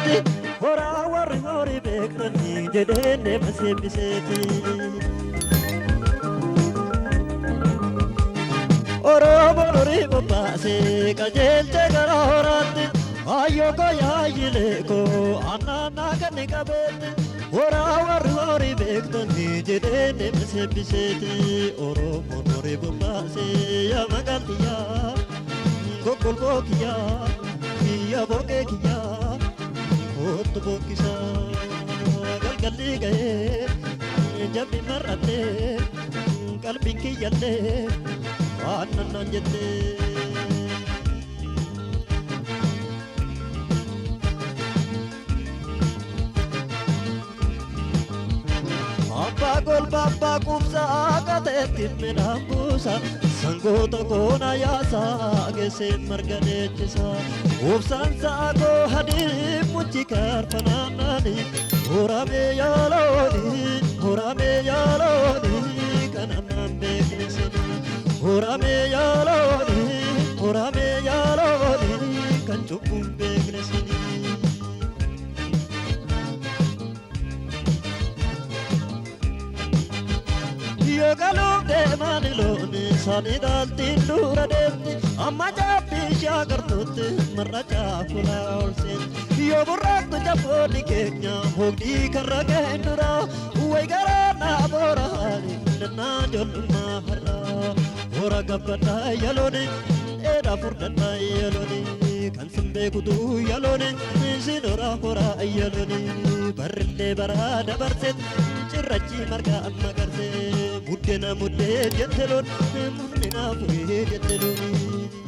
horatti horaa warri horii beektanii jedheen deema seebbiseeti. Oromoon horii bobbaasee qajeelchee gara horaatti ayyoo koyaa yilee koo annaannaa ganni qabeetti horaa warri horii beektanii jedheen deema seebbiseeti. Oromoon horii bobbaasee yaa magaaltiyyaa gogolboo kiyyaa kiyya boqee kiyyaa kootu bokkisaa galgalli ga'ee jabbi mar'attee qalbiin kiyyallee waan nannaan jettee. Abbaa golba abbaa kubsaa qateetti midhaan buusa sangoota koona yaasaa geessee marga dheechisa. Obsaan saakoo hadii muchi karfanaanani horamee yaalooni kan ammaan beeknesani horamee yaalooni kan cubbuun beeknesani. Yoo galuuf deemani looni sanii daaltiin dura deemti amma jaabbii shaagartuutti marra caafulaa olseetti. Yoo burraaqtu jabboonni keenya hogdii karra ga'een dura way garaa naa booraani nannaa jollumaa har'aa. Hora gabbadhaa yalooni dheedaa furdadhaa yalooni kan sin beekutu yalooni sin horaa yalooni barrillee baraa dabarseet cirrachi margaa amma garsee. Muddena muddee jette loon murnina furee jette looni.